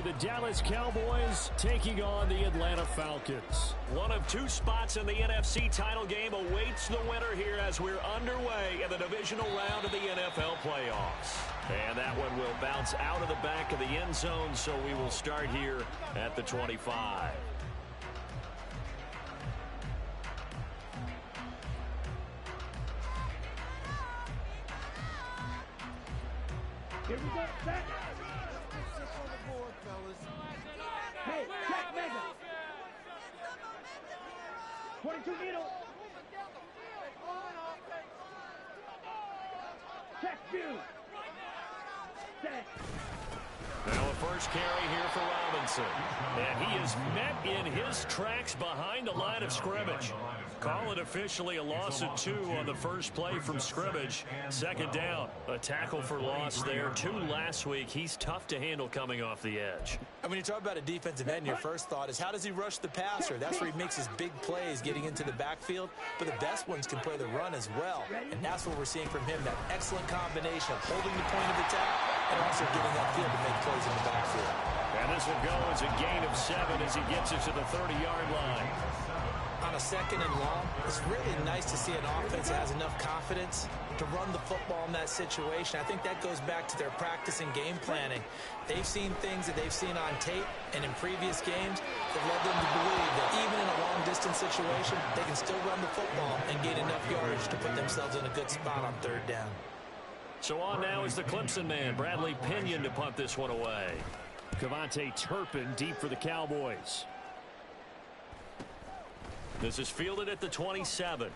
be the Dallas Cowboys taking on the Atlanta Falcons. One of two spots in the NFC title game awaits the winner here as we're underway in the divisional round of the NFL playoffs. And that one will bounce out of the back of the end zone, so we will start here at the 25. Here we go, set. Hey, check, Mega. 22 needle. Check, view. Set. Now a first carry here for Robinson. And he is met in his tracks behind the line of scrimmage. Call it officially a loss of 2 on the first play from scrimmage. Second down. A tackle for loss there. 2 last week. He's tough to handle coming off the edge. And when you talk about a defensive end, your first thought is how does he rush the passer? That's where he makes his big plays getting into the backfield. But the best ones can play the run as well. And that's what we're seeing from him, that excellent combination of holding the point of attack and also getting upfield to make plays in the backfield. And this will go as a gain of 7 as he gets it to the 30-yard line. On a second and long, it's really nice to see an offense that has enough confidence to run the football in that situation. I think that goes back to their practice and game planning. They've seen things that they've seen on tape and in previous games that led them to believe that even in a long-distance situation, they can still run the football and gain enough yardage to put themselves in a good spot on third down. So on now is the Clemson man, Bradley Pinion, to punt this one away. Cavante Turpin deep for the Cowboys. This is fielded at the 27.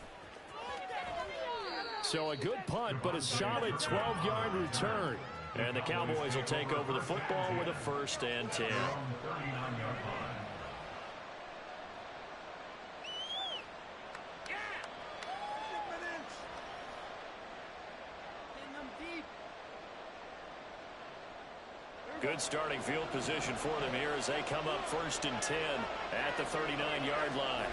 So a good punt, but a solid 12-yard return. And the Cowboys will take over the football with a 1st and 10. Good starting field position for them here as they come up 1st and 10 at the 39-yard line.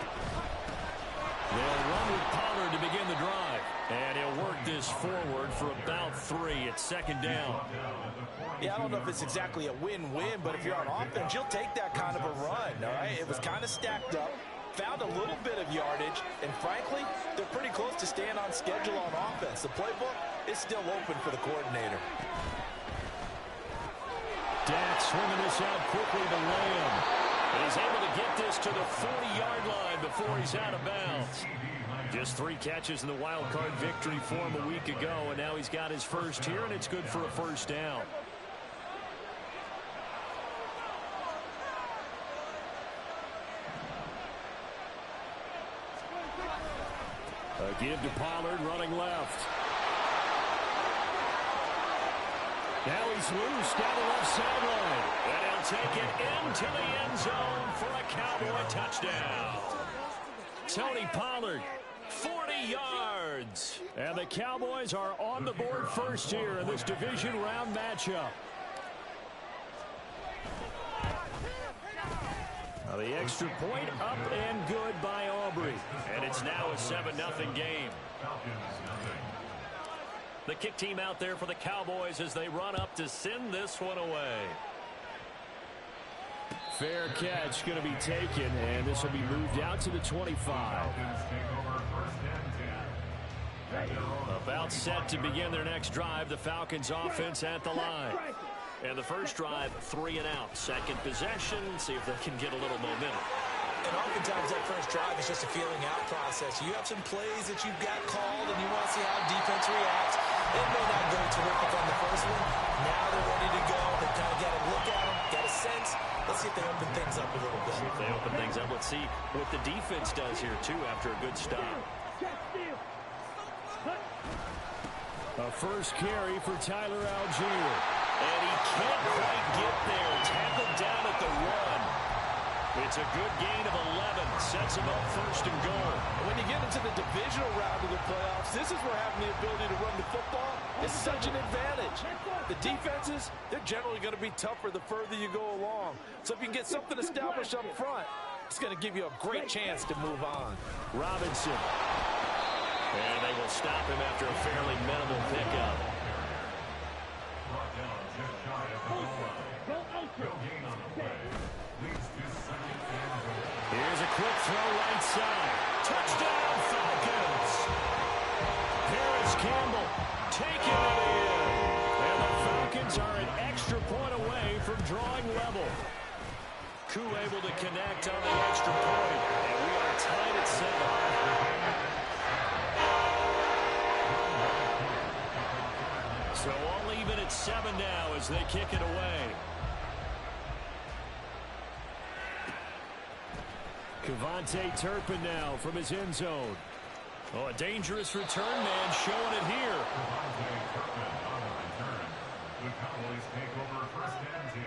They'll run with Pollard to begin the drive. And he'll work this forward for about 3 at 2nd down. Yeah, I don't know if it's exactly a win-win, but if you're on offense, you'll take that kind of a run, all right? It was kind of stacked up, found a little bit of yardage, and frankly, they're pretty close to staying on schedule on offense. The playbook is still open for the coordinator. Dak swinging this out quickly to Lamb. And he's able to get this to the 40-yard line before he's out of bounds. Just 3 catches in the wild card victory for him a week ago, and now he's got his first here, and it's good for a 1st down. A give to Pollard running left. Now he's loose down the left sideline. And he'll take it into the end zone for a Cowboy touchdown. Tony Pollard, 40 yards. And the Cowboys are on the board first here in this division round matchup. Now the extra point up and good by Aubrey. And it's now a 7-0 game. The kick team out there for the Cowboys as they run up to send this one away. Fair catch going to be taken, and this will be moved out to the 25. About set to begin their next drive. The Falcons offense at the line. And the first drive, 3 and out. Second possession, see if they can get a little momentum. And oftentimes that first drive is just a feeling out process. You have some plays that you've got called and you want to see how defense reacts. It may not go terrific on the first one. Now they're ready to go. They've kind of got a look at them, got a sense. Let's see if they open things up a little bit. See if they open things up. Let's see what the defense does here, too, after a good stop. A first carry for Tyler Algier. And he can't quite get there. Tackled down at the 1. It's a good gain of 11. Sets him up 1st and goal. When you get into the divisional round of the playoffs, this is where having the ability to run the football is such an advantage. The defenses, they're generally going to be tougher the further you go along. So if you can get something established up front, it's going to give you a great chance to move on. Robinson. And they will stop him after a fairly minimal pickup. throw right side. Touchdown, Falcons. Harris Campbell taking it in. And the Falcons are an extra point away from drawing level. Koo able to connect on the extra point. And we are tied at 7. So all even at 7 now as they kick it away. Kevontae Turpin now from his end zone. Oh, a dangerous return man showing it here. The Cowboys take over first and 10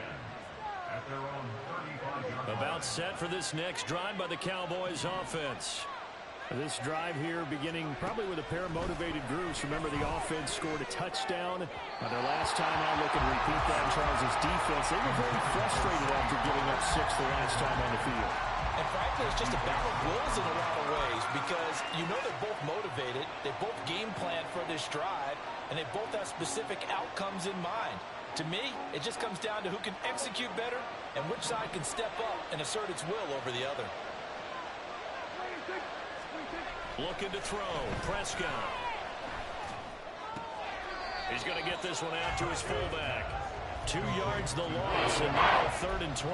at their own 35-yard line. About set for this next drive by the Cowboys offense. This drive here beginning probably with a pair of motivated groups. Remember, the offense scored a touchdown. Their last time out, looking to repeat that in Charles' defense. They were very frustrated after giving up 6 the last time on the field. And frankly, it's just a battle of wills in a lot of ways because you know they're both motivated. They both game plan for this drive, and they both have specific outcomes in mind. To me, it just comes down to who can execute better and which side can step up and assert its will over the other. Looking to throw. Prescott. He's going to get this one out to his fullback. 2 yards the loss, and now 3rd and 12.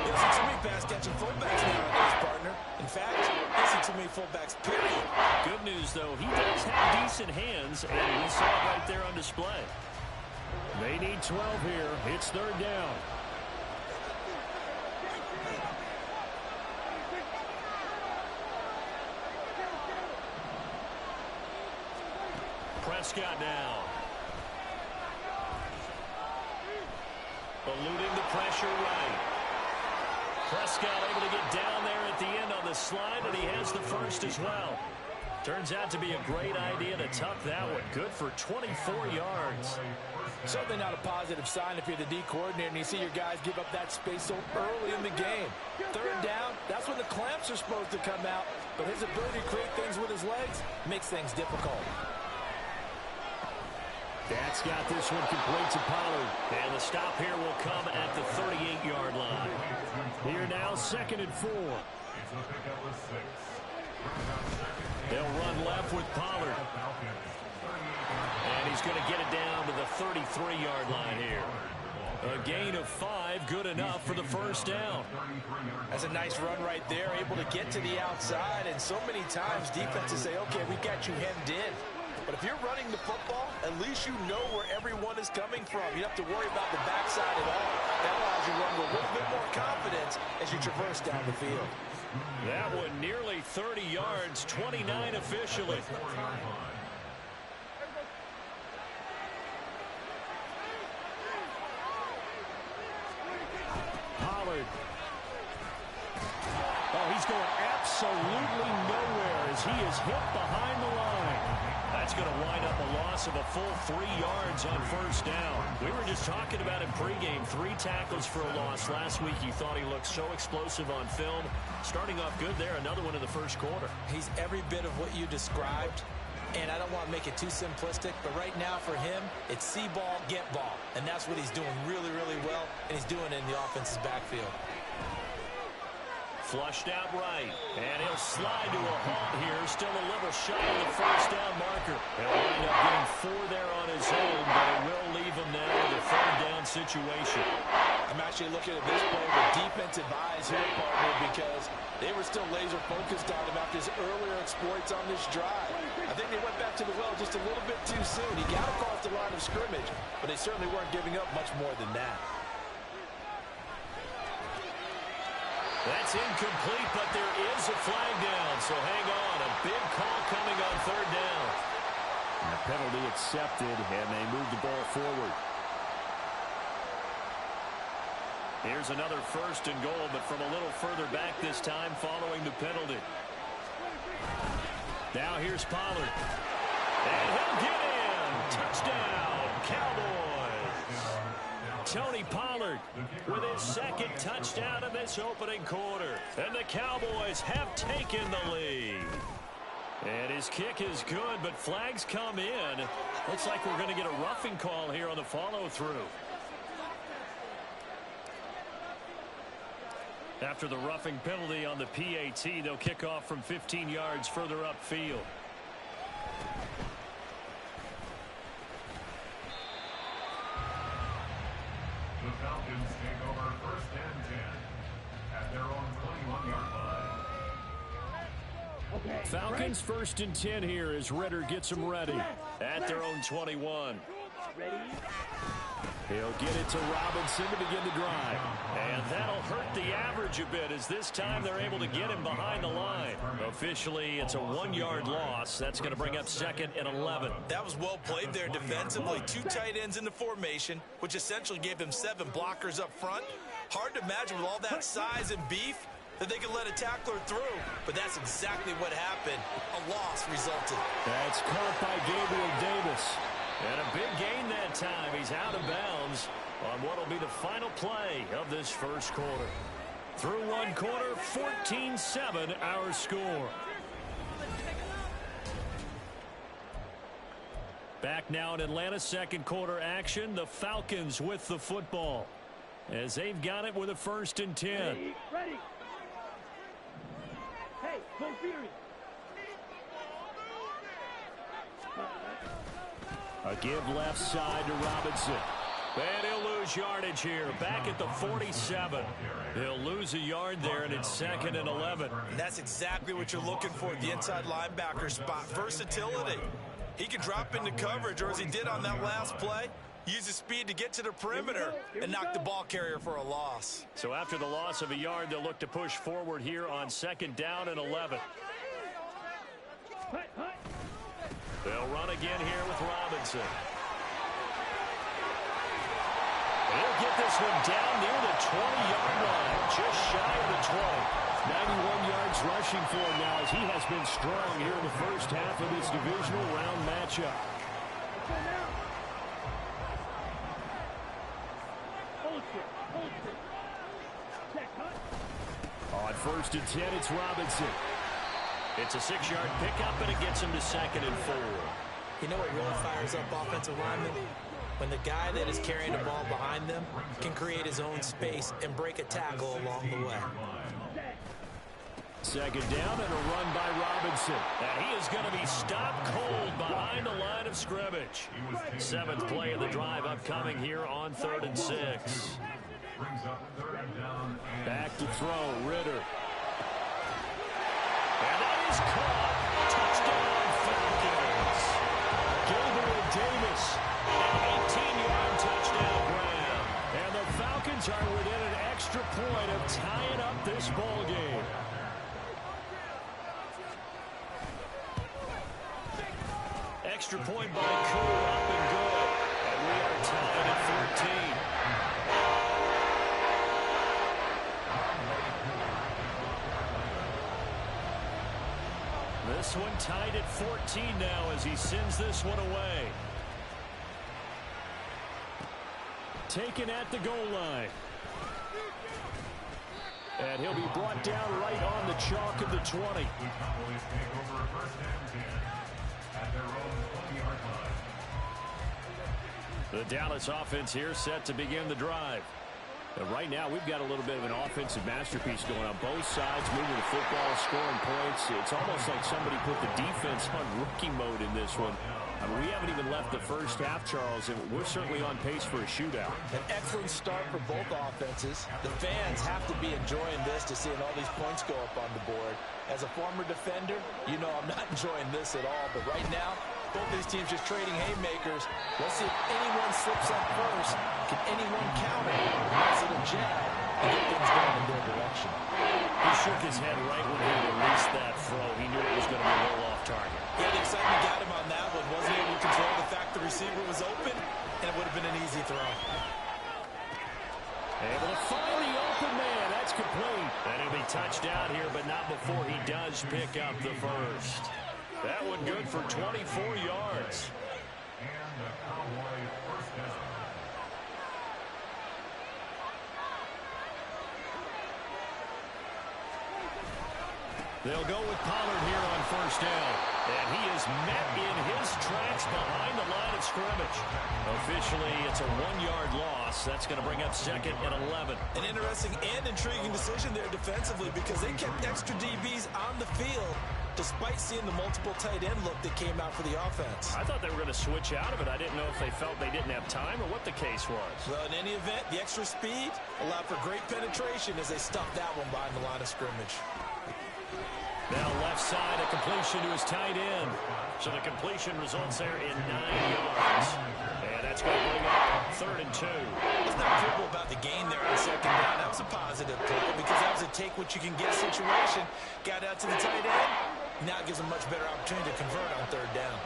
Listen to me, pass-catching fullbacks nowadays, partner. In fact, listen to me, fullbacks, period. Good news, though, he does have decent hands, and we saw it right there on display. They need 12 here. It's 3rd down. Prescott now. Eluding the pressure right. Prescott able to get down there at the end on the slide, and he has the first as well. Turns out to be a great idea to tuck that one. Good for 24 yards. Certainly not a positive sign if you're the D coordinator and you see your guys give up that space so early in the game. 3rd down, that's when the clamps are supposed to come out, but his ability to create things with his legs makes things difficult. That's got this one complete to Pollard. And the stop here will come at the 38-yard line. Here now, 2nd and 4. They'll run left with Pollard. And he's going to get it down to the 33-yard line here. A gain of 5, good enough for the first down. That's a nice run right there, able to get to the outside. And so many times defenses say, okay, we got you hemmed in. But if you're running the football, at least you know where everyone is coming from. You don't have to worry about the backside at all. That allows you to run with a little bit more confidence as you traverse down the field. That one nearly 30 yards, 29 officially. Pollard. Oh, he's going absolutely nowhere as he is hit behind the line. That's going to wind up a loss of a full 3 yards on 1st down. We were just talking about it pregame. 3 tackles for a loss. Last week you thought he looked so explosive on film. Starting off good there. Another one in the 1st quarter. He's every bit of what you described. And I don't want to make it too simplistic, but right now for him, it's see ball, get ball. And that's what he's doing really, really well, and he's doing it in the offense's backfield. Flushed out right, and he'll slide to a halt here. Still a little shy of the 1st down marker. He'll wind up getting 4 there on his own, but it will leave him now with a 3rd down situation. I'm actually looking at this play with defensive eyes here, partner, because they were still laser focused on him after his earlier exploits on this drive. I think they went back to the well just a little bit too soon. He got across the line of scrimmage, but they certainly weren't giving up much more than that. That's incomplete, but there is a flag down, so hang on. A big call coming on 3rd down. And the penalty accepted, and they move the ball forward. Here's another 1st and goal, but from a little further back this time following the penalty. Now here's Pollard. And he'll get in. Touchdown, Cowboys. Tony Pollard with his 2nd touchdown in this opening quarter. And the Cowboys have taken the lead. And his kick is good, but flags come in. Looks like we're going to get a roughing call here on the follow-through. After the roughing penalty on the PAT, they'll kick off from 15 yards further upfield. The Falcons take over 1st and 10 at their own 21-yard line. Okay. Falcons 1st and 10 here as Ritter gets them ready. At their own 21. Ready? He'll get it to Robinson to begin the drive. And that'll hurt the average a bit as this time they're able to get him behind the line. Officially, it's a 1-yard loss. That's going to bring up 2nd and 11. That was well played there defensively. 2 tight ends in the formation, which essentially gave them 7 blockers up front. Hard to imagine with all that size and beef that they could let a tackler through. But that's exactly what happened. A loss resulted. That's caught by Gabriel Davis. And a big gain that time. He's out of bounds on what will be the final play of this first quarter. Through one quarter, 14-7 our score. Back now in Atlanta, second quarter action. The Falcons with the football as they've got it with a 1st and 10. Ready? Ready? Hey, go Fury. A give left side to Robinson. And he'll lose yardage here. Back at the 47. He'll lose a yard there, and it's 2nd and 11. And that's exactly what you're looking for at the inside linebacker spot. Versatility. He can drop into coverage, or as he did on that last play, use his speed to get to the perimeter and knock the ball carrier for a loss. So after the loss of a yard, they'll look to push forward here on 2nd down and 11. Hut, hut. They'll run again here with Robinson. He'll get this one down near the 20-yard line, just shy of the 20. 91 yards rushing for him now as he has been strong here in the first half of this divisional round matchup. Let's go now. Hold it. Hold it. Check, hut. On 1st and 10, it's Robinson. It's a 6-yard pickup, and it gets him to 2nd and 4. You know what really fires up offensive linemen? When the guy that is carrying the ball behind them can create his own space and break a tackle along the way. 2nd down and a run by Robinson. And he is going to be stopped cold behind the line of scrimmage. 7th play of the drive upcoming here on 3rd and 6. Back to throw, Ritter. And that is caught. Touchdown, Falcons. Gabriel Davis. An 18-yard touchdown grab. And the Falcons are within an extra point of tying up this ball game. Extra point by Koo, up and good. And we are tied at 14. This one tied at 14 now as he sends this one away. Taken at the goal line. And he'll be brought down right on the chalk of the 20. The Dallas offense here set to begin the drive. And right now, we've got a little bit of an offensive masterpiece going on. Both sides moving the football, scoring points. It's almost like somebody put the defense on rookie mode in this one. I mean, we haven't even left the first half, Charles, and we're certainly on pace for a shootout. An excellent start for both offenses. The fans have to be enjoying this to seeing all these points go up on the board. As a former defender, you know I'm not enjoying this at all. But right now, both these teams just trading haymakers. Let's see if anyone slips up first. Can anyone counter? Is it a jab? And get things going in their direction. He shook his head right when he released that throw. He knew it was going to be a roll-off target. Yeah, the excitement got him on that one. Wasn't able to control the fact the receiver was open, and it would have been an easy throw. Able to find the open man. That's complete. And he'll be touched out here, but not before he does pick up the first. That one good for 24 yards. And the Cowboy first down. They'll go with Pollard here on 1st down. And he is met in his tracks behind the line of scrimmage. Officially, it's a 1-yard loss. That's going to bring up 2nd and 11. An interesting and intriguing decision there defensively because they kept extra DBs on the field despite seeing the multiple tight end look that came out for the offense. I thought they were going to switch out of it. I didn't know if they felt they didn't have time or what the case was. Well, in any event, the extra speed allowed for great penetration as they stuffed that one behind the line of scrimmage. Now left side, a completion to his tight end. So the completion results there in 9 yards. And that's going to bring up 3rd and 2. It's not critical about the gain there on 2nd down. That was a positive play because that was a take-what-you-can-get situation. Got out to the tight end. Now it gives them much better opportunity to convert on 3rd down.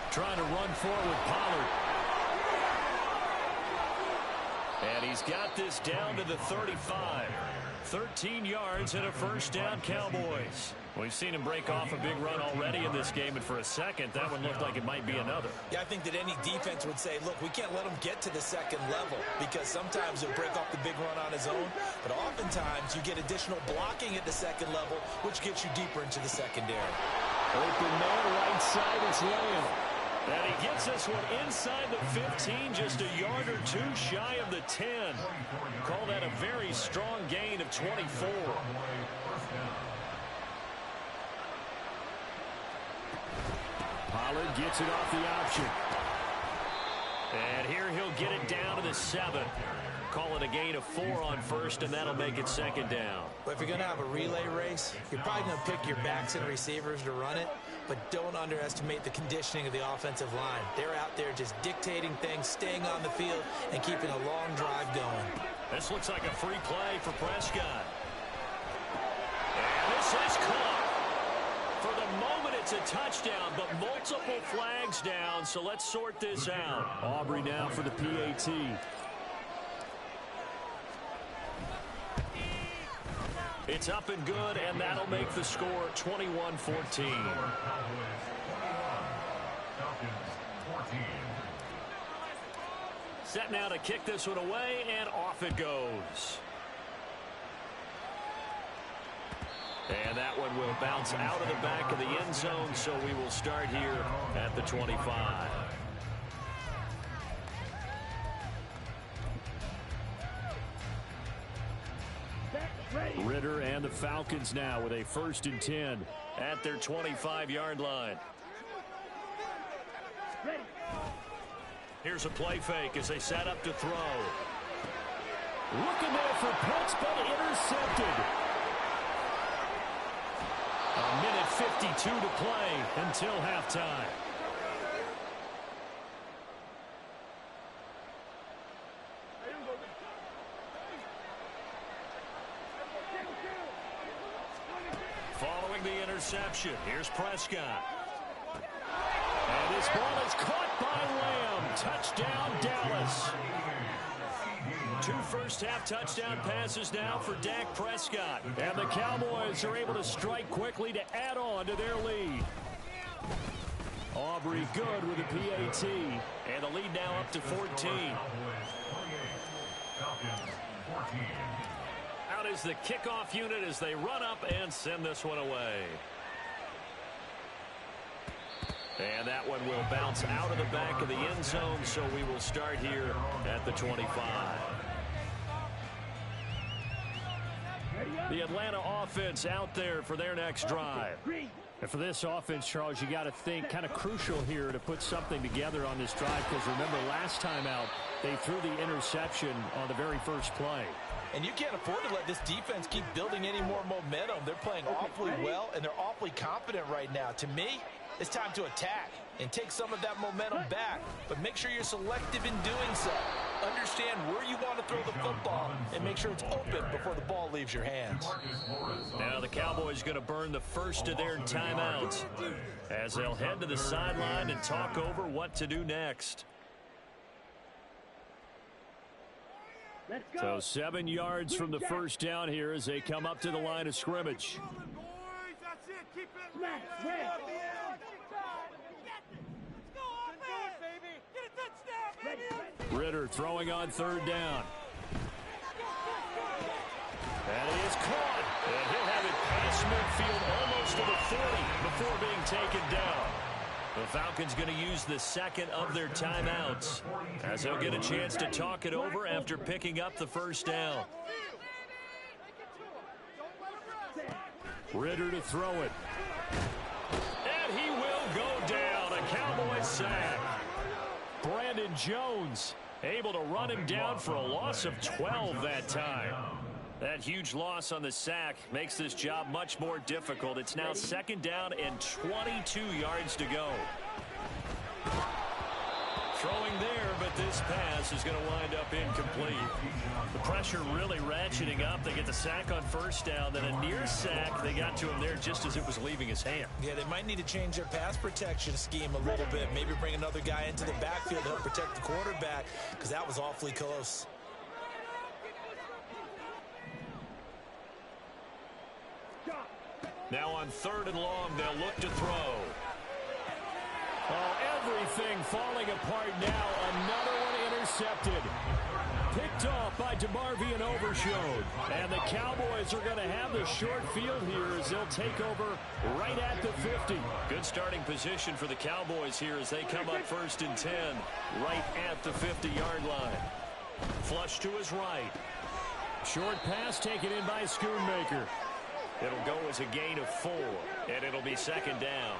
Trying to run forward, Pollard. And he's got this down to the 35. 13 yards and a 1st down, Cowboys. We've seen him break off a big run already in this game, and for a second, that one looked like it might be another. Yeah, I think that any defense would say, look, we can't let him get to the 2nd level because sometimes he'll break off the big run on his own, but oftentimes you get additional blocking at the 2nd level, which gets you deeper into the secondary. Open man, right side, it's Lamb. And he gets this one inside the 15, just a yard or 2 shy of the 10. Call that a very strong gain of 24. Pollard gets it off the option. And here he'll get it down to the 7. Call it a gain of 4 on 1st, and that'll make it 2nd down. But if you're going to have a relay race, you're probably going to pick your backs and receivers to run it, but don't underestimate the conditioning of the offensive line. They're out there just dictating things, staying on the field, and keeping a long drive going. This looks like a free play for Prescott. And this is caught. For the moment, it's a touchdown, but multiple flags down, so let's sort this out. Aubrey now for the PAT. It's up and good, and that'll make the score 21-14. Set now to kick this one away, and off it goes. And that one will bounce out of the back of the end zone, so we will start here at the 25. Ritter and the Falcons now with a 1st and 10 at their 25-yard line. Ready. Here's a play fake as they set up to throw. Looking there for Pitts, but intercepted. A minute 52 to play until halftime. Following the interception, here's Prescott. And this ball is caught by Lamb. Touchdown, Dallas. 2 first-half touchdown passes now for Dak Prescott. And the Cowboys are able to strike quickly to add on to their lead. Aubrey good with the PAT. And the lead now up to 14. Out is the kickoff unit as they run up and send this one away. And that one will bounce out of the back of the end zone, so we will start here at the 25. The Atlanta offense out there for their next drive. And for this offense, Charles, you got to think kind of crucial here to put something together on this drive, because remember last time out they threw the interception on the very first play. And you can't afford to let this defense keep building any more momentum. They're playing awfully well, and they're awfully confident right now. To me, it's time to attack and take some of that momentum back. But make sure you're selective in doing so. Understand where you want to throw the football and make sure it's open before the ball leaves your hands. Now the Cowboys going to burn the first of their timeouts as they'll head to the sideline and talk over what to do next. So 7 yards from the first down here as they come up to the line of scrimmage. Ready. Ritter throwing on 3rd down. caught. And he'll have it past midfield almost to the 40 before being taken down. The Falcons going to use the second of their timeouts as they'll get a chance to talk it over after picking up the first down. Ritter to throw it. And he will go down. A Cowboys sack. Brandon Jones able to run him down for a loss of 12 that time. That huge loss on the sack makes this job much more difficult. It's now second down and 22 yards to go. Throwing there, but this pass is going to wind up incomplete. The pressure really ratcheting up. They get the sack on first down, then a near sack. They got to him there just as it was leaving his hand. Yeah, they might need to change their pass protection scheme a little bit. Maybe bring another guy into the backfield to help protect the quarterback, because that was awfully close. Now on third and long, they'll look to throw. Oh, everything falling apart now. Another one intercepted. Picked off by DeMarvion Overshown. And the Cowboys are going to have the short field here as they'll take over right at the 50. Good starting position for the Cowboys here as they come up first and 10 right at the 50-yard line. Flush to his right. Short pass taken in by Schoonmaker. It'll go as a gain of 4, and it'll be second down.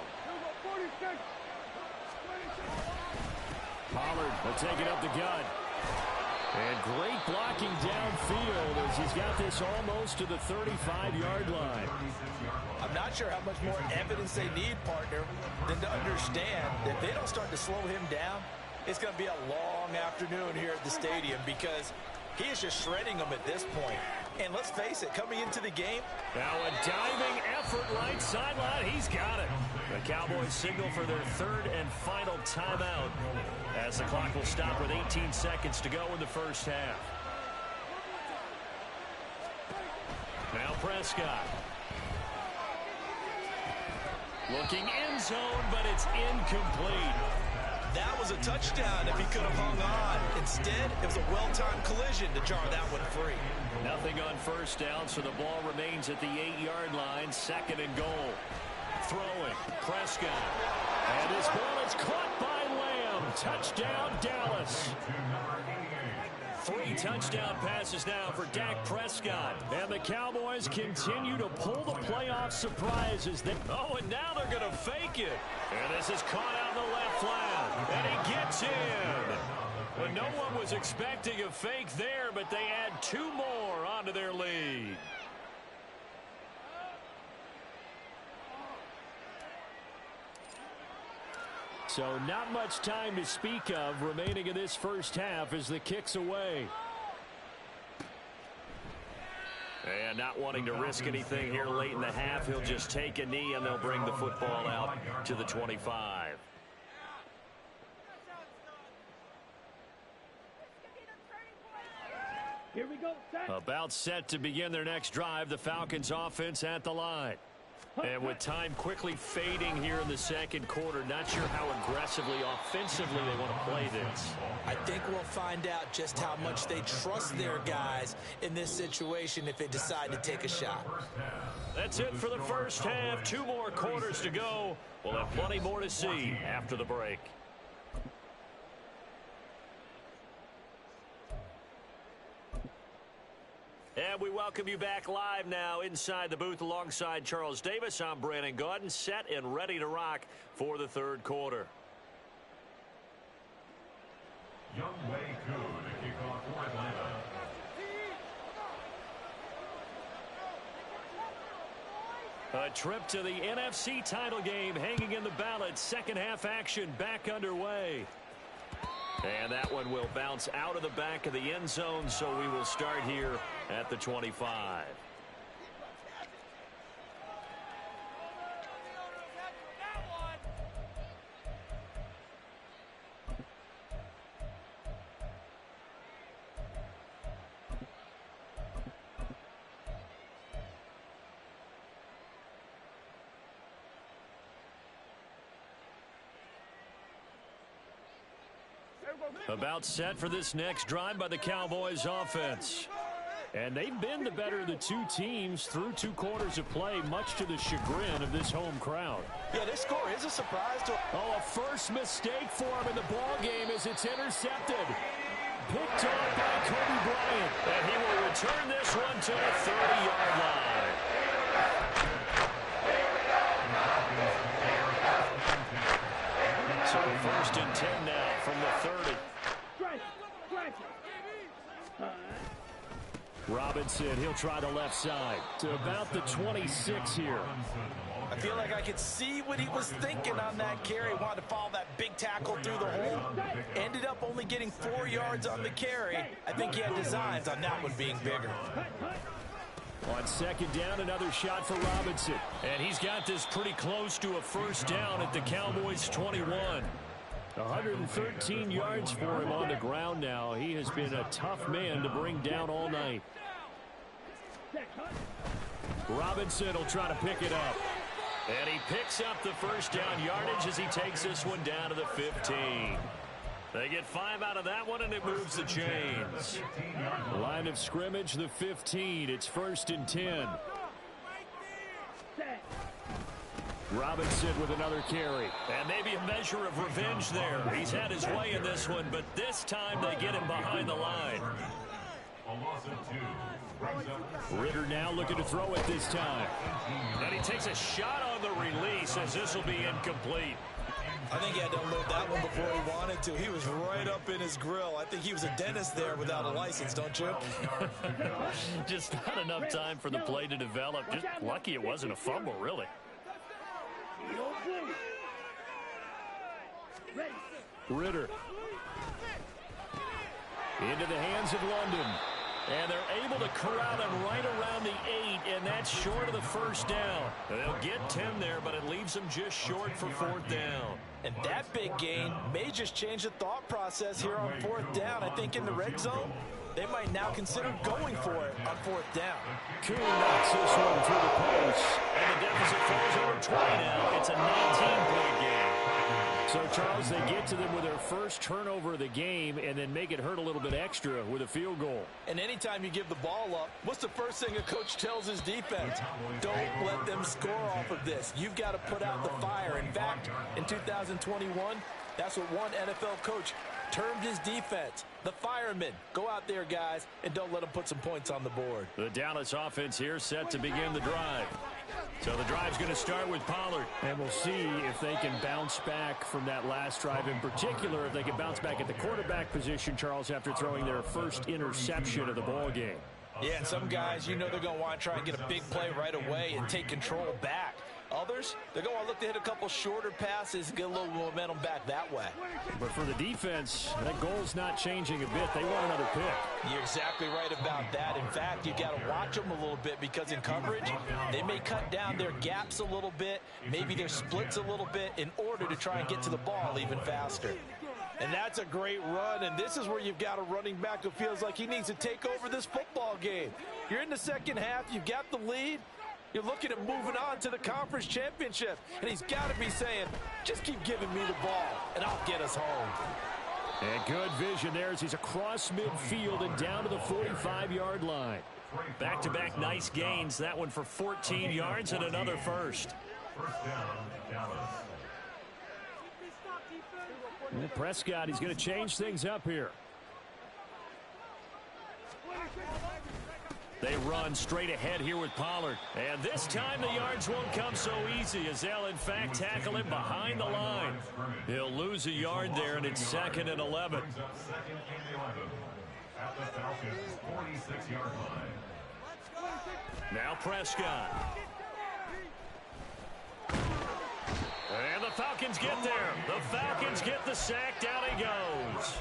Pollard will take it up the gut. And great blocking downfield as he's got this almost to the 35-yard line. I'm not sure how much more evidence they need, partner, than to understand that if they don't start to slow him down, it's going to be a long afternoon here at the stadium because he is just shredding them at this point. And let's face it, coming into the game. Now a diving effort right sideline. He's got it. The Cowboys signal for their third and final timeout as the clock will stop with 18 seconds to go in the first half. Now Prescott. Looking end zone, but it's incomplete. That was a touchdown if he could have hung on. Instead, it was a well-timed collision to jar that one free. Nothing on first down, so the ball remains at the 8-yard line, second and goal. Throwing, Prescott. And his ball is caught by Lamb. Touchdown, Dallas. 3 touchdown passes now for Dak Prescott. And the Cowboys continue to pull the playoff surprises. Oh, and now they're going to fake it. And this is caught out in the left flat. And he gets in. Well, no one was expecting a fake there, but they add 2 more onto their lead. So not much time to speak of remaining in this first half as the kick's away. And not wanting to risk anything here late in the half, he'll just take a knee and they'll bring the football out to the 25. Here we go. About set to begin their next drive, the Falcons offense at the line. And with time quickly fading here in the second quarter, not sure how aggressively, offensively they want to play this. I think we'll find out just how much they trust their guys in this situation if they decide to take a shot. That's it for the first half. 2 more quarters to go. We'll have plenty more to see after the break. And we welcome you back live now inside the booth alongside Charles Davis. I'm Brandon Gaudin, set and ready to rock for the third quarter. Young Wei Koo to kick off for Atlanta. A trip to the NFC title game hanging in the balance. Second half action back underway. And that one will bounce out of the back of the end zone, so we will start here at the 25. About set for this next drive by the Cowboys offense. And they've been the better of the two teams through 2 quarters of play, much to the chagrin of this home crowd. Yeah, this score is a surprise to... Oh, a first mistake for him in the ball game as it's intercepted. Picked off by Kobe Bryant. And he will return this one to the 30-yard line. So first and 10 now from the 30. Robinson, he'll try the left side to about the 26 here. I feel like I could see what he was thinking on that carry. Wanted to follow that big tackle through the hole. Ended up only getting 4 yards on the carry. I think he had designs on that one being bigger. On second down, another shot for Robinson. And he's got this pretty close to a first down at the Cowboys' 21. 113 yards for him on the ground now. He has been a tough man to bring down all night. Robinson will try to pick it up. And he picks up the first down yardage as he takes this one down to the 15. They get 5 out of that one, and it moves the chains. Line of scrimmage, the 15. It's first and 10. Robinson with another carry. And maybe a measure of revenge there. He's had his way in this one, but this time they get him behind the line. Ritter now looking to throw it this time. And he takes a shot on the release as this will be incomplete. I think he had to unload that one before he wanted to. He was right up in his grill. I think he was a dentist there without a license, don't you? Just not enough time for the play to develop. Just lucky it wasn't a fumble, really. Ritter. Into the hands of London. And they're able to corral him right around the 8, and that's short of the first down. They'll get 10 there, but it leaves them just short for 4th down. And that big gain may just change the thought process here on 4th down. I think in the red zone, they might now consider going for it on 4th down. Coon knocks this one through the post. And the deficit falls over 20 now. It's a 19-point game. So, Charles, they get to them with their first turnover of the game and then make it hurt a little bit extra with a field goal. And anytime you give the ball up, what's the first thing a coach tells his defense? Don't let them score off of this. You've got to put out the fire. In fact, in 2021, that's what one NFL coach termed his defense. The firemen. Go out there, guys, and don't let them put some points on the board. The Dallas offense here set to begin the drive. So the drive's going to start with Pollard. And we'll see if they can bounce back from that last drive. In particular, if they can bounce back at the quarterback position, Charles, after throwing their first interception of the ball game. Yeah, and some guys, you know they're going to want to try and get a big play right away and take control back. Others, they're going to look to hit a couple shorter passes and get a little momentum back that way. But for the defense, that goal's not changing a bit. They want another pick. You're exactly right about that. In fact, you got to watch them a little bit because in coverage, they may cut down their gaps a little bit, maybe their splits a little bit in order to try and get to the ball even faster. And that's a great run, and this is where you've got a running back who feels like he needs to take over this football game. You're in the second half, you've got the lead. You're looking at moving on to the conference championship. And he's got to be saying, just keep giving me the ball, and I'll get us home. And good vision there as he's across midfield and down to the 45-yard line. Back-to-back nice gains. That one for 14 yards and another first. First down, Dallas. Well, Prescott, he's going to change things up here. They run straight ahead here with Pollard. And this time the yards won't come so easy as they'll, in fact, tackle him behind the line. He'll lose a yard there, and it's 2nd and 11. Second and 11 at the Falcons' 46-yard line. Now Prescott. And the Falcons get there. The Falcons get the sack. Down he goes.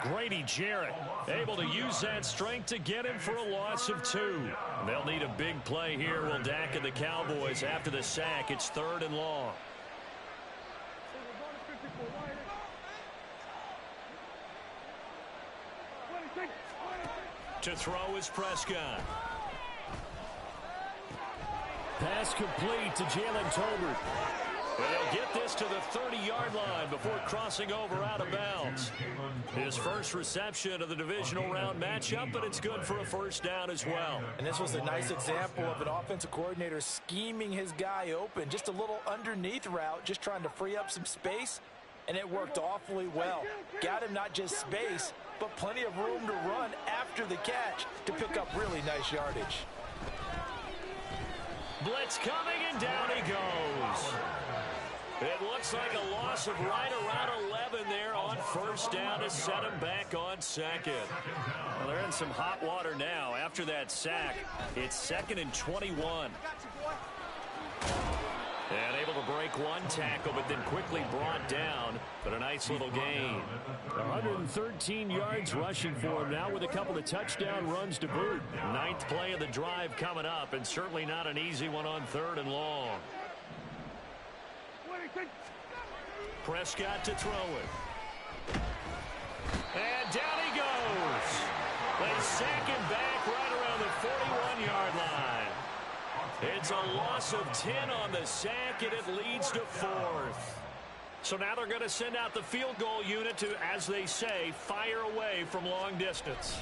Grady Jarrett able to use that strength to get him for a loss of 2. They'll need a big play here, will Dak and the Cowboys. After the sack, it's 3rd and long. To throw is Prescott. Pass complete to Jalen Tolbert. And he'll get this to the 30-yard line before crossing over out of bounds. His first reception of the divisional round matchup, but it's good for a first down as well. And this was a nice example of an offensive coordinator scheming his guy open. Just a little underneath route, just trying to free up some space, and it worked awfully well. Got him not just space, but plenty of room to run after the catch to pick up really nice yardage. Blitz coming, and down he goes. It looks like a loss of right around 11 there on first down to set him back on second. Well, they're in some hot water now. After that sack, it's 2nd and 21. And able to break one tackle, but then quickly brought down. But a nice little gain. 113 yards rushing for him now with a couple of touchdown runs to boot. 9th play of the drive coming up, and certainly not an easy one on 3rd and long. Prescott to throw it. And down he goes. They sack him back right around the 41-yard line. It's a loss of 10 on the sack, and it leads to 4th. So now they're going to send out the field goal unit to, as they say, fire away from long distance.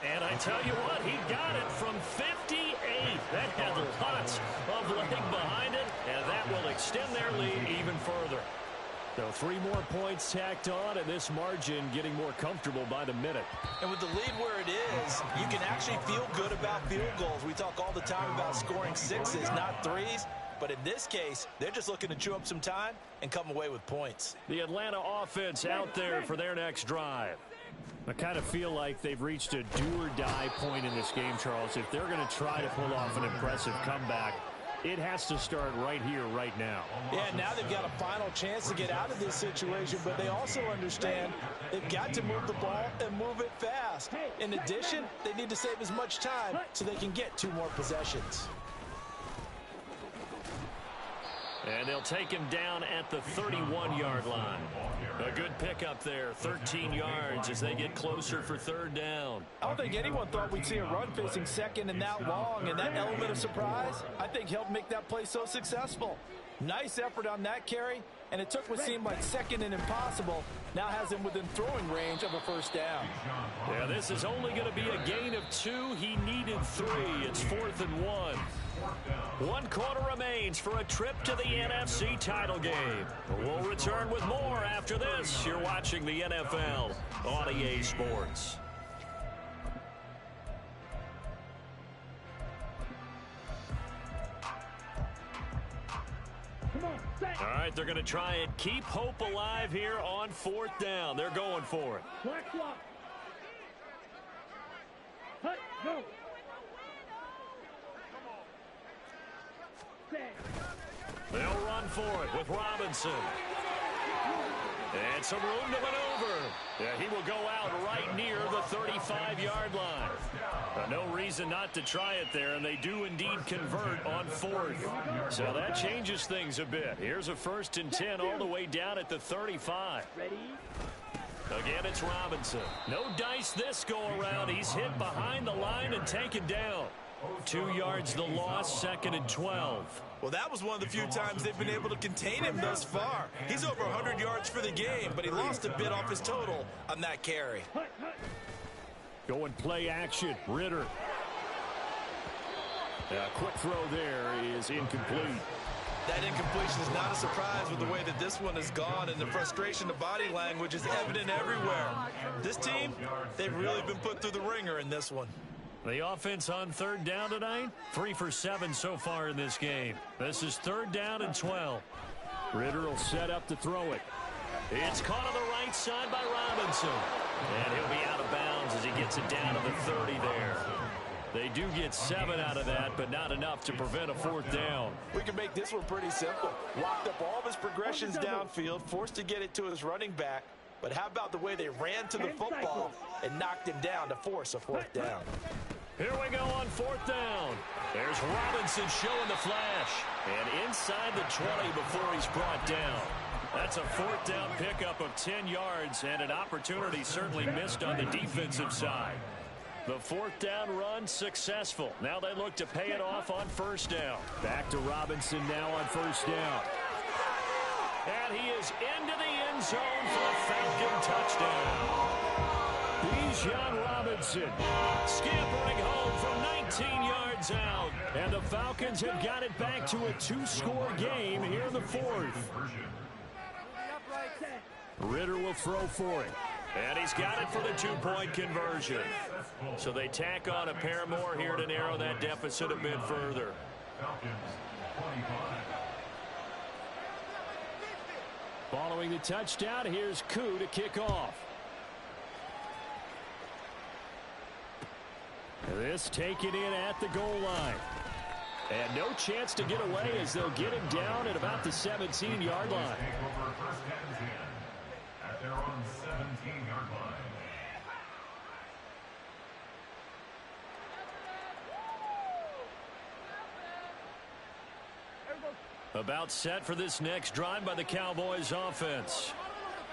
And I tell you what, he got it from 58. That had lots of leg behind it, and that will extend their lead even further. So 3 more points tacked on, and this margin getting more comfortable by the minute. And with the lead where it is, you can actually feel good about field goals. We talk all the time about scoring 6s, not 3s. But in this case, they're just looking to chew up some time and come away with points. The Atlanta offense out there for their next drive. I kind of feel like they've reached a do-or-die point in this game, Charles. If they're going to try to pull off an impressive comeback, it has to start right here, right now. Yeah, now they've got a final chance to get out of this situation, but they also understand they've got to move the ball and move it fast. In addition, they need to save as much time so they can get 2 more possessions. And they'll take him down at the 31-yard line. A good pickup there, 13 yards as they get closer for 3rd down. I don't think anyone thought we'd see a run facing 2nd and that long, and that element of surprise, I think, helped make that play so successful. Nice effort on that carry, and it took what seemed like 2nd and impossible, now has him within throwing range of a first down. Yeah, this is only going to be a gain of 2. He needed 3. It's 4th and 1. 1 quarter remains for a trip to the NFC title game. We'll return with more after this. You're watching the NFL on EA Sports. All right, they're going to try and keep hope alive here on 4th down. They're going for it. Black clock. Hut, go. They'll run for it with Robinson. And some room to maneuver. Yeah, he will go out right near the 35-yard line. No reason not to try it there, and they do indeed convert on 4th. So that changes things a bit. Here's a 1st and 10 all the way down at the 35. Ready? Again, it's Robinson. No dice this go-around. He's hit behind the line and taken down. 2 yards the loss, 2nd and 12. Well, that was one of the few times they've been able to contain him thus far. He's over 100 yards for the game, but he lost a bit off his total on that carry. Going play action. Ritter. A quick throw there is incomplete. That incompletion is not a surprise with the way that this one has gone, and the frustration, the body language is evident everywhere. This team, they've really been put through the ringer in this one. The offense on 3rd down tonight, 3 for 7 so far in this game. This is 3rd down and 12. Ritter will set up to throw it. It's caught on the right side by Robinson. And he'll be out of bounds as he gets it down to the 30 there. They do get 7 out of that, but not enough to prevent a 4th down. We can make this one pretty simple. Locked up all of his progressions downfield, forced to get it to his running back. But how about the way they ran to the football and knocked him down to force a 4th down? Here we go on 4th down. There's Robinson showing the flash. And inside the 20 before he's brought down. That's a 4th down pickup of 10 yards and an opportunity certainly missed on the defensive side. The fourth down run successful. Now they look to pay it off on first down. Back to Robinson now on first down. And he is into the end zone for a Falcon touchdown. Bijan Robinson Scampering home from 19 yards out. and the Falcons have got it back to a 2-score game here in the fourth. Ritter will throw for it. And he's got it for the two-point conversion. So they tack on a pair more here to narrow that deficit a bit further. Following the touchdown, here's Koo to kick off. This taken in at the goal line. And no chance to get away as they'll get him down at about the 17-yard line. At their own 17-yard line. About set for this next drive by the Cowboys offense.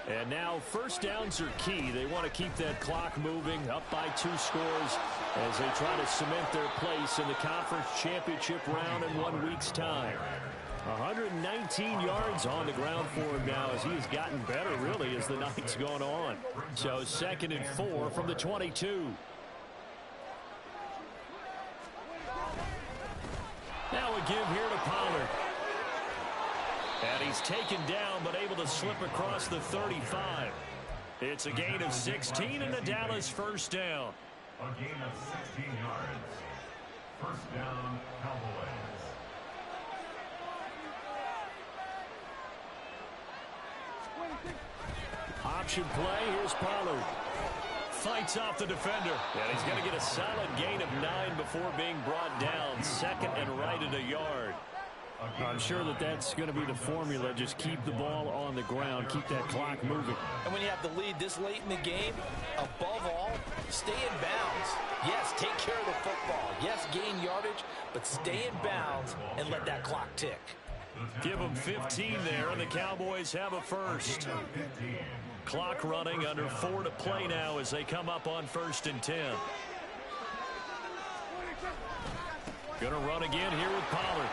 And now first downs are key. They want to keep that clock moving, up by 2 scores as they try to cement their place in the conference championship round in 1 week's time. 119 yards on the ground for him now as he's gotten better really as the night's gone on. So 2nd and 4 from the 22. Now a give here to Pollard. And he's taken down but able to slip across the 35. It's a gain of 16 and a Dallas first down. A gain of 16 yards. First down, Cowboys. Option play, here's Pollard. Fights off the defender. And he's going to get a solid gain of 9 before being brought down. 2nd and right at a yard. I'm sure that's going to be the formula. Just keep the ball on the ground. Keep that clock moving. And when you have the lead this late in the game, above all, stay in bounds. Yes, take care of the football. Yes, gain yardage, but stay in bounds and let that clock tick. Give them 15 there, and the Cowboys have a first. Clock running under 4 to play now as they come up on 1st and 10. Gonna run again here with Pollard.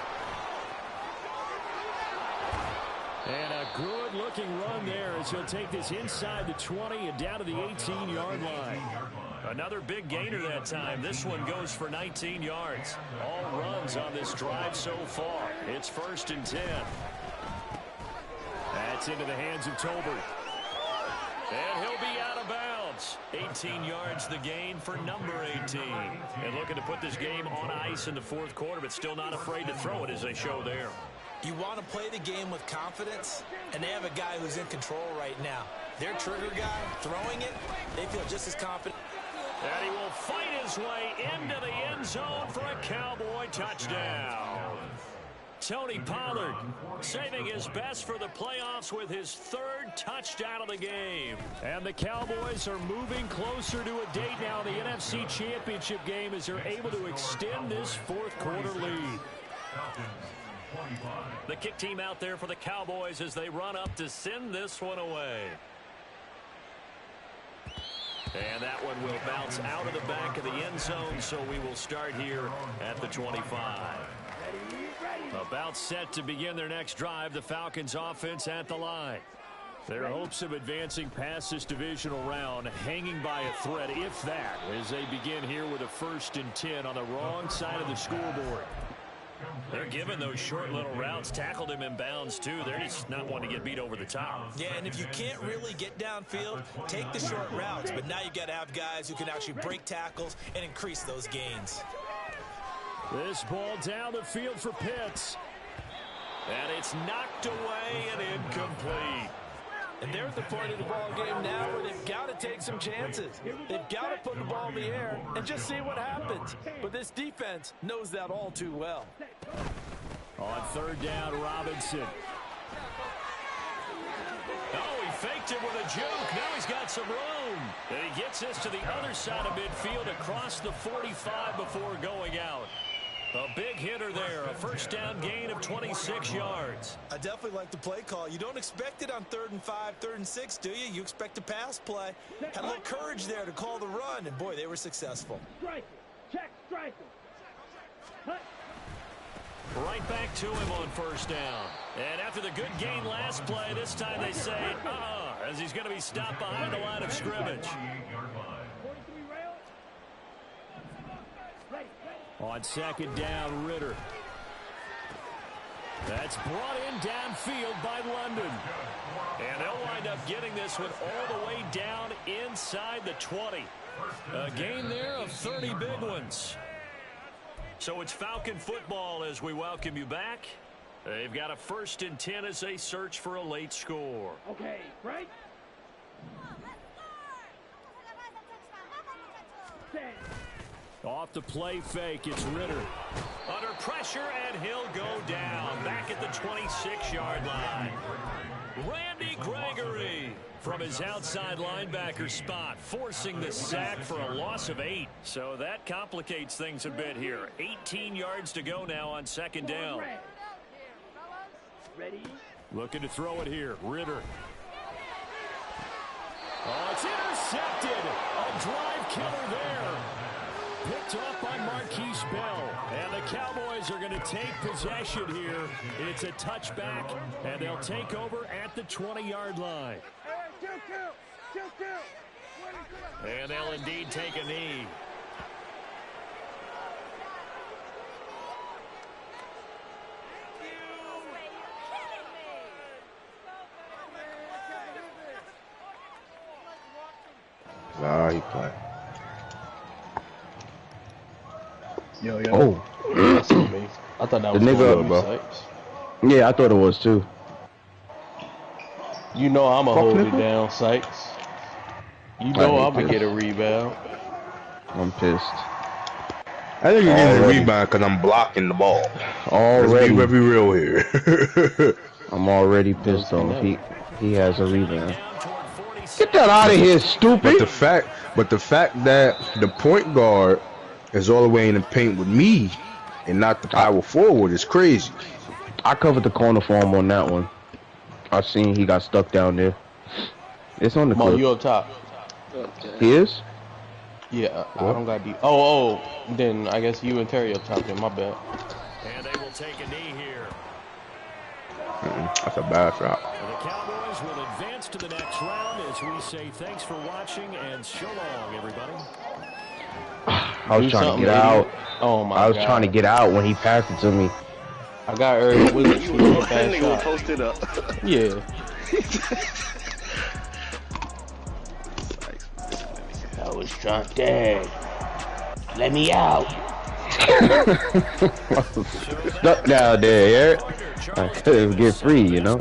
And a good-looking run there as he'll take this inside the 20 and down to the 18-yard line. Another big gainer that time. This one goes for 19 yards. All runs on this drive so far. It's 1st and 10. That's into the hands of Tolbert. And he'll be out of bounds. 18 yards the gain for number 18. And looking to put this game on ice in the 4th quarter, but still not afraid to throw it as they show there. You want to play the game with confidence, and they have a guy who's in control right now. Their trigger guy, throwing it, they feel just as confident. And he will fight his way into the end zone for a Cowboy touchdown. Tony Pollard saving his best for the playoffs with his 3rd touchdown of the game. And the Cowboys are moving closer to a date now in the NFC Championship game as they're able to extend this 4th quarter lead. The kick team out there for the Cowboys as they run up to send this one away. And that one will bounce out of the back of the end zone, so we will start here at the 25. About set to begin their next drive, the Falcons offense at the line. Their hopes of advancing past this divisional round hanging by a thread, if that, as they begin here with a 1st and 10 on the wrong side of the scoreboard. They're giving those short little routes, tackled him in bounds too. They're just not wanting to get beat over the top. Yeah, and if you can't really get downfield, take the short routes. But now you've got to have guys who can actually break tackles and increase those gains. This ball down the field for Pitts. And it's knocked away and incomplete. And they're at the point of the ball game now where they've got to take some chances. They've got to put the ball in the air and just see what happens. But this defense knows that all too well. On 3rd down, Robinson. Oh, he faked it with a juke. Now he's got some room. And he gets this to the other side of midfield across the 45 before going out. A big hitter there, a first down gain of 26 yards. I definitely like the play call. You don't expect it on 3rd and 5, 3rd and 6, do you? You expect a pass play. Had a little courage there to call the run, and boy, they were successful. Strike. Check. Strike. Cut. Right back to him on first down. And after the good gain last play, this time they say, as he's going to be stopped behind the line of scrimmage. 43 rail. Ready. On 2nd down, Ritter. That's brought in downfield by London. And they'll wind up getting this one all the way down inside the 20. A gain there of 30 big ones. So it's Falcon football as we welcome you back. They've got a 1st and 10 as they search for a late score. Okay, right? Set. Off the play fake, it's Ritter. Under pressure, and he'll go down back at the 26-yard line. Randy Gregory from his outside linebacker spot, forcing the sack for a loss of 8. So that complicates things a bit here. 18 yards to go now on 2nd down. Ready? Looking to throw it here, Ritter. Oh, it's intercepted. A drive killer there. Picked up by Marquise Bell. And the Cowboys are going to take possession here. It's a touchback, and they'll take over at the 20-yard line. And they'll indeed take a knee. Nah, he playing. Yo. Oh. That's me. I thought that was The nigga going up, to be bro. Sykes. Yeah, I thought it was too. You know I'ma Fuck hold nigga. it down, Sykes. You I know hate I'ma this. get a rebound. I'm pissed. I think you're getting a Already. rebound because I'm blocking the ball. Already. Let's be real here. I'm already pissed Don't off. say He has a rebound. Down toward 46. Get that out of here, stupid. But the fact that the point guard is all the way in the paint with me and not the power forward is crazy. I covered the corner for him on that one. I seen he got stuck down there. It's on the Come on, clip. you up top. He is? Yeah, I don't got deep. Oh, then I guess you and Terry up top then, my bad. And they will take a knee here. That's a bad shot. The Cowboys will advance to the next round as we say thanks for watching and so long, everybody. I was Do trying to something, get out. idiot. Oh my I was God. trying to get out when he passed it to me. I got Eric Willis with a That bad nigga will shot. post it up. Yeah. I was trying to dang. Let me out. Stuck down there, Eric. I couldn't get free, you know.